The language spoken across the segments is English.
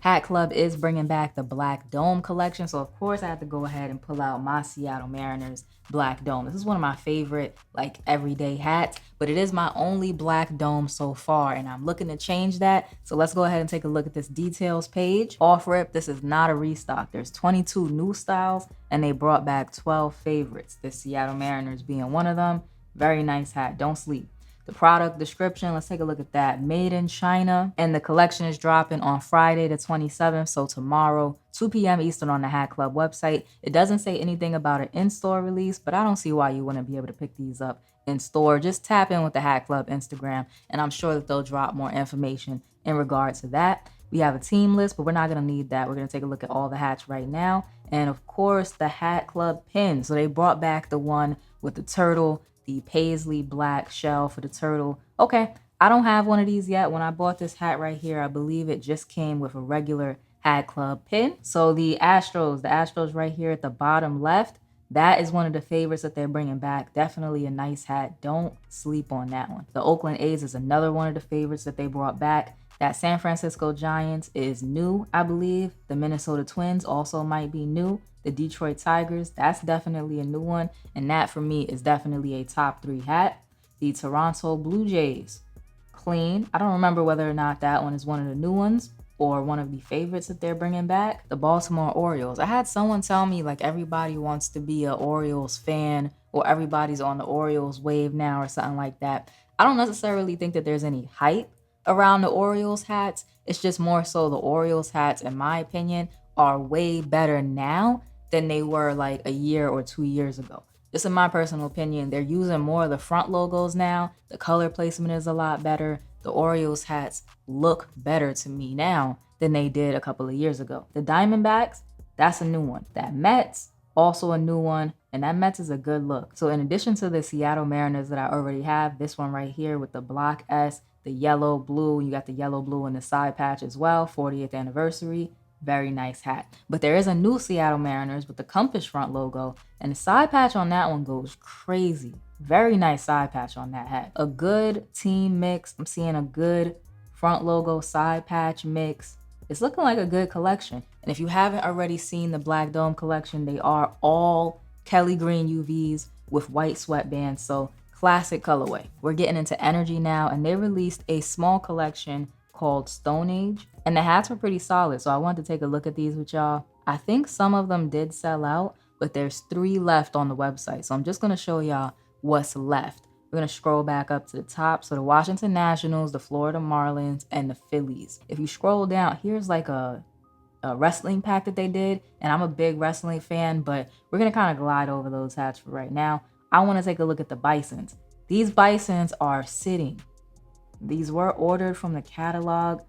HatClub is bringing back the Black Dome collection, so of course I had to go ahead and pull out my Seattle Mariners Black Dome. This is one of my favorite like everyday hats, but it is my only Black Dome so far, and I'm looking to change that. So let's go ahead and take a look at this details page. Off rip, this is not a restock. There's 22 new styles, and they brought back 12 favorites, the Seattle Mariners being one of them. Very nice hat, don't sleep. The product description, let's take a look at that. Made in China, and the collection is dropping on Friday the 27th, so tomorrow, 2 p.m. Eastern on the HatClub website. It doesn't say anything about an in-store release, but I don't see why you wouldn't be able to pick these up in store. Just tap in with the HatClub Instagram, and I'm sure that they'll drop more information in regard to that. We have a team list, but we're not going to need that. We're going to take a look at all the hats right now. And of course, the HatClub pin. So they brought back the one with the turtle, the paisley black shell for the turtle. Okay, I don't have one of these yet. When I bought this hat right here, I believe it just came with a regular HatClub pin. So the Astros right here at the bottom left, that is one of the favorites that they're bringing back. Definitely a nice hat. Don't sleep on that one. The Oakland A's is another one of the favorites that they brought back. That San Francisco Giants is new, I believe. The Minnesota Twins also might be new. The Detroit Tigers, that's definitely a new one. And that for me is definitely a top 3 hat. The Toronto Blue Jays, clean. I don't remember whether or not that one is one of the new ones or one of the favorites that they're bringing back. The Baltimore Orioles. I had someone tell me like everybody wants to be an Orioles fan or everybody's on the Orioles wave now or something like that. I don't necessarily think that there's any hype around the Orioles hats. It's just more so the Orioles hats, in my opinion, are way better now than they were like a year or 2 years ago. Just in my personal opinion, they're using more of the front logos now. The color placement is a lot better. The Orioles hats look better to me now than they did a couple of years ago. The Diamondbacks, that's a new one. That Mets, also a new one. And that Mets is a good look. So in addition to the Seattle Mariners that I already have, this one right here with the block S, the yellow, blue, you got the yellow, blue in the side patch as well, 40th anniversary. Very nice hat. But there is a new Seattle Mariners with the compass front logo, and the side patch on that one goes crazy. Very nice side patch on that hat. A good team mix. I'm seeing a good front logo side patch mix. It's looking like a good collection. And if you haven't already seen the Black Dome collection, they are all Kelly green UVs with white sweatbands. So classic colorway. We're getting into energy now, and they released a small collection called Stone Age, and the hats were pretty solid, so I wanted to take a look at these with y'all. I think some of them did sell out, but there's 3 left on the website, so I'm just going to show y'all what's left. We're going to scroll back up to the top. So the Washington Nationals, the Florida Marlins, and the Phillies. If you scroll down, here's like a wrestling pack that they did, and I'm a big wrestling fan, but we're going to kind of glide over those hats for right now. I want to take a look at the Bisons. These Bisons are sitting. These were ordered from the catalog.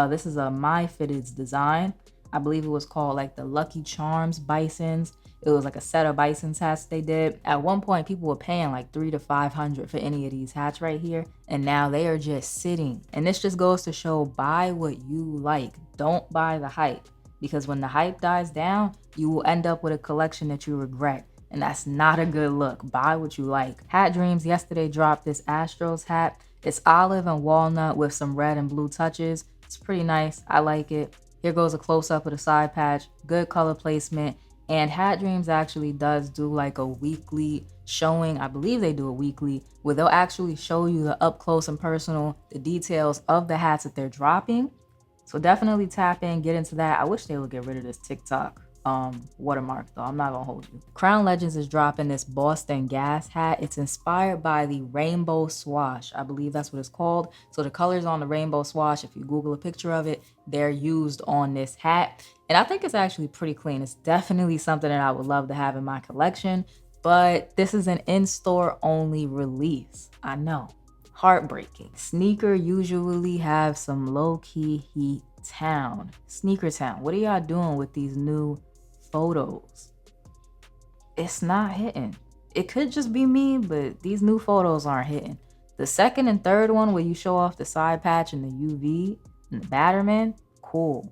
This is a My Fitteds design. I believe it was called like the Lucky Charms Bisons. It was like a set of Bisons hats they did. At one point, people were paying like $300 to $500 for any of these hats right here. And now they are just sitting. And this just goes to show, buy what you like. Don't buy the hype. Because when the hype dies down, you will end up with a collection that you regret. And that's not a good look. Buy what you like. Hat Dreams yesterday dropped this Astros hat. It's olive and walnut with some red and blue touches. It's pretty nice. I like it. Here goes a close-up of the side patch. Good color placement. And Hat Dreams actually does do like a weekly showing. I believe they do a weekly where they'll actually show you the up close and personal, the details of the hats that they're dropping. So definitely tap in, get into that. I wish they would get rid of this TikTok watermark though. I'm not gonna hold you. Crown Legends is dropping this Boston Gas hat. It's inspired by the rainbow swash. I believe that's what it's called. So the colors on the rainbow swash, if you Google a picture of it, they're used on this hat. And I think it's actually pretty clean. It's definitely something that I would love to have in my collection, but this is an in-store only release. I know. Heartbreaking. Sneaker usually have some low-key heat town. Sneaker town. What are y'all doing with these new photos? It's not hitting. It could just be me, but these new photos aren't hitting. The second and third one where you show off the side patch and the UV and the Batterman, cool.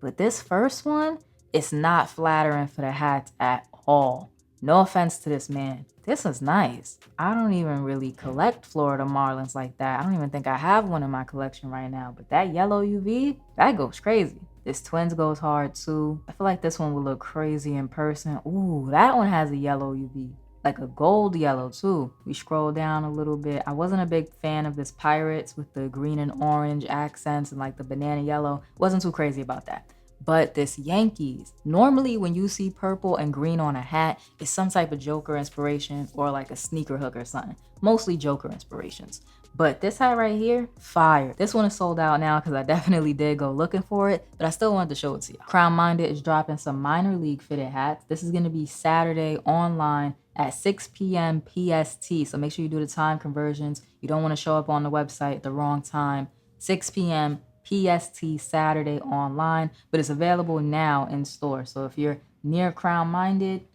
But this first one, it's not flattering for the hats at all. No offense to this man. This is nice. I don't even really collect Florida Marlins like that. I don't even think I have one in my collection right now. But that yellow UV, that goes crazy. This twins goes hard too. I feel like this one would look crazy in person. Ooh, that one has a yellow UV, like a gold yellow too. We scroll down a little bit. I wasn't a big fan of this Pirates with the green and orange accents and like the banana yellow. Wasn't too crazy about that. But this Yankees, normally when you see purple and green on a hat, it's some type of Joker inspiration or like a sneaker hook or something. Mostly Joker inspirations. But this hat right here, fire. This one is sold out now because I definitely did go looking for it, but I still wanted to show it to you. Crown Minded is dropping some minor league fitted hats. This is going to be Saturday online at 6 p.m. PST. So make sure you do the time conversions. You don't want to show up on the website at the wrong time. 6 p.m. PST Saturday online, but it's available now in store. So if you're near Crown Minded,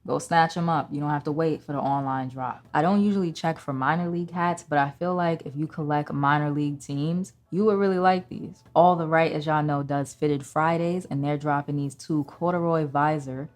go snatch them up. You don't have to wait for the online drop. I don't usually check for minor league hats, but I feel like if you collect minor league teams, you would really like these. All the Right, as y'all know, does Fitted Fridays, and they're dropping these 2 corduroy visor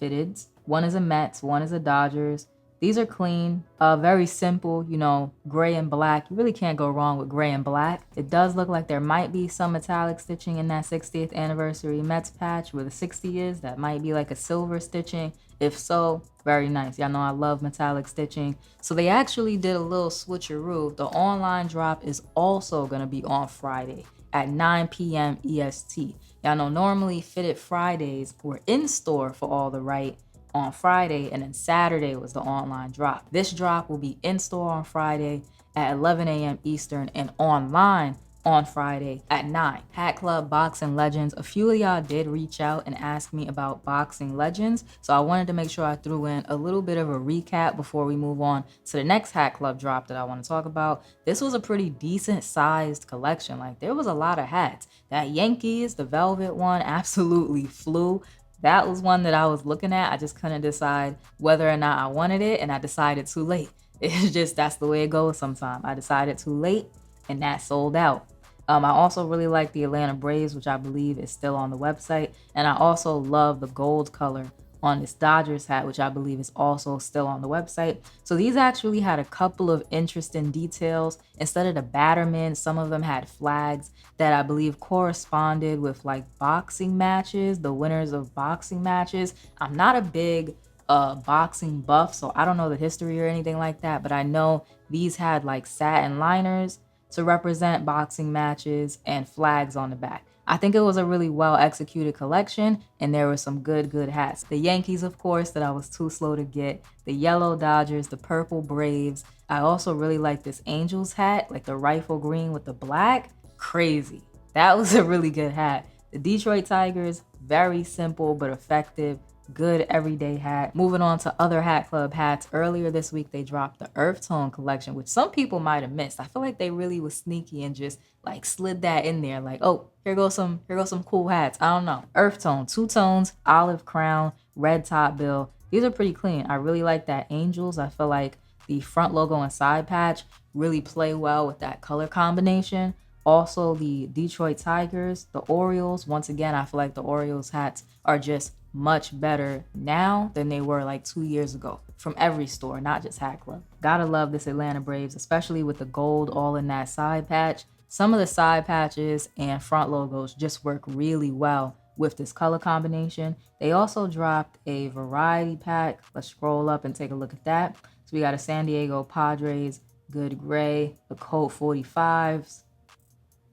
fitteds. One is a Mets, one is a Dodgers. These are clean, very simple, you know, gray and black. You really can't go wrong with gray and black. It does look like there might be some metallic stitching in that 60th anniversary Mets patch where the 60 is. That might be like a silver stitching. If so, very nice. Y'all know I love metallic stitching. So they actually did a little switcheroo. The online drop is also going to be on Friday at 9 p.m. EST. Y'all know normally Fitted Fridays were in store for All the Right on Friday, and then Saturday was the online drop. This drop will be in store on Friday at 11 a.m. Eastern and online on Friday at 9. HatClub Boxing Legends. A few of y'all did reach out and ask me about Boxing Legends, so I wanted to make sure I threw in a little bit of a recap before we move on to the next HatClub drop that I want to talk about. This was a pretty decent sized collection. Like, there was a lot of hats. That Yankees, the velvet one, absolutely flew. That was one that I was looking at. I just couldn't decide whether or not I wanted it, and I decided too late. It's just, that's the way it goes sometimes. I decided too late, and that sold out. I also really like the Atlanta Braves, which I believe is still on the website. And I also love the gold color on this Dodgers hat, which I believe is also still on the website. So these actually had a couple of interesting details. Instead of the Batterman, some of them had flags that I believe corresponded with like boxing matches, the winners of boxing matches. I'm not a big boxing buff, so I don't know the history or anything like that, but I know these had like satin liners to represent boxing matches and flags on the back. I think it was a really well executed collection, and there were some good hats. The Yankees, of course, that I was too slow to get. The yellow Dodgers, the purple Braves. I also really like this Angels hat, like the rifle green with the black. Crazy. That was a really good hat. The Detroit Tigers, very simple but effective. Good everyday hat. Moving on to other HatClub hats. Earlier this week, they dropped the Earth Tone collection, which some people might have missed. I feel like they really was sneaky and just like slid that in there. Like, oh, here goes some cool hats. I don't know. Earth Tone, 2 tones, olive crown, red top bill. These are pretty clean. I really like that Angels. I feel like the front logo and side patch really play well with that color combination. Also, the Detroit Tigers, the Orioles. Once again, I feel like the Orioles hats are just much better now than they were like 2 years ago from every store, not just HatClub. Gotta love this Atlanta Braves, especially with the gold all in that side patch. Some of the side patches and front logos just work really well with this color combination. They also dropped a variety pack. Let's scroll up and take a look at that. So we got a San Diego Padres, good gray, the Colt 45s,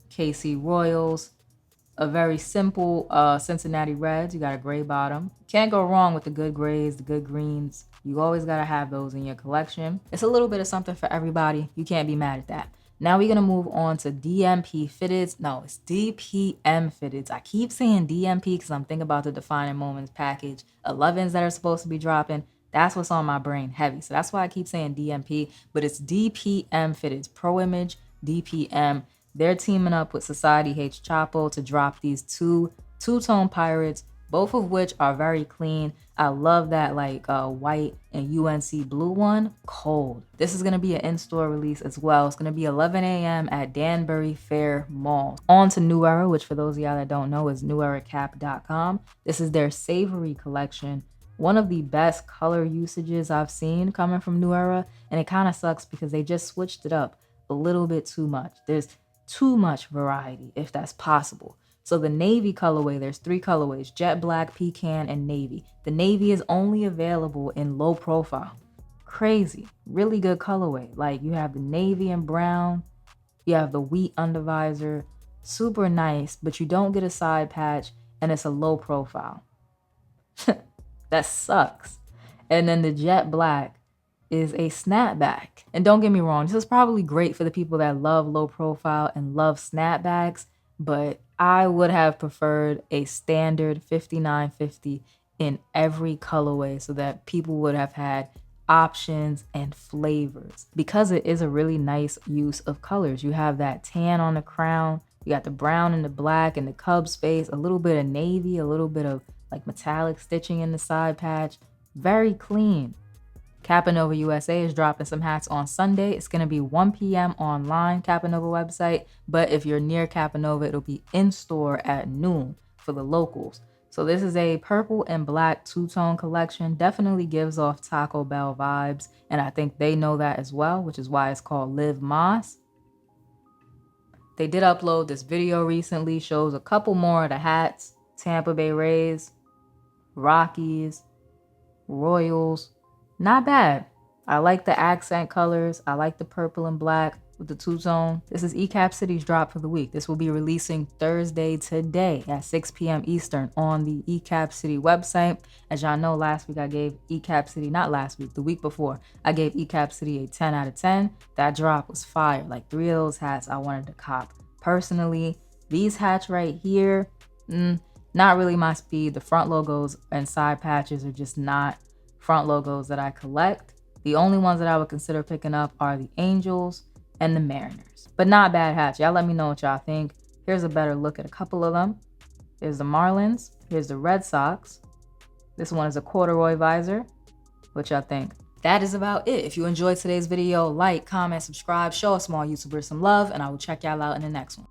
KC Royals, a very simple Cincinnati Reds. You got a gray bottom. Can't go wrong with the good grays, the good greens. You always got to have those in your collection. It's a little bit of something for everybody. You can't be mad at that. Now we're going to move on to DMP fitteds. No, it's DPM fitteds. I keep saying DMP because I'm thinking about the Defining Moments package 11s that are supposed to be dropping. That's what's on my brain heavy. So that's why I keep saying DMP, but it's DPM fitteds. Pro Image, DPM. They're teaming up with Society H Chapo to drop these two-tone pirates, both of which are very clean. I love that like white and UNC blue one. Cold. This is going to be an in-store release as well. It's going to be 11 a.m. at Danbury Fair Mall. On to New Era, which for those of y'all that don't know is neweracap.com. This is their Savory collection. One of the best color usages I've seen coming from New Era, and it kind of sucks because they just switched it up a little bit too much. There's too much variety, if that's possible. So the navy colorway, there's 3 colorways: jet black, pecan, and navy. The navy is only available in low profile. Crazy, really good colorway. Like, you have the navy and brown, you have the wheat undervisor, super nice, but you don't get a side patch and it's a low profile. That sucks. And then the jet black is a snapback. And don't get me wrong, this is probably great for the people that love low profile and love snapbacks, but I would have preferred a standard 5950 in every colorway so that people would have had options and flavors, because it is a really nice use of colors. You have that tan on the crown, you got the brown and the black and the Cubs face, a little bit of navy, a little bit of like metallic stitching in the side patch. Very clean. CAPANOVA USA is dropping some hats on Sunday. It's going to be 1 p.m. online, CAPANOVA website, but if you're near CAPANOVA, it'll be in store at noon for the locals. So this is a purple and black two-tone collection. Definitely gives off Taco Bell vibes, and I think they know that as well, which is why it's called Live Moss. They did upload this video recently, shows a couple more of the hats: Tampa Bay Rays, Rockies, Royals. Not bad. I like the accent colors. I like the purple and black with the two-tone. This is ECAP City's drop for the week. This will be releasing Thursday today at 6 p.m. Eastern on the ECAP City website. As y'all know, last week I gave ECAP City, not last week, the week before, I gave ECAP City a 10 out of 10. That drop was fire. Like 3 of those hats I wanted to cop personally. These hats right here, not really my speed. The front logos and side patches are just not front logos that I collect. The only ones that I would consider picking up are the Angels and the Mariners. But not bad hats. Y'all let me know what y'all think. Here's a better look at a couple of them. Here's the Marlins. Here's the Red Sox. This one is a corduroy visor. What y'all think? That is about it. If you enjoyed today's video, like, comment, subscribe, show a small YouTuber some love, and I will check y'all out in the next one.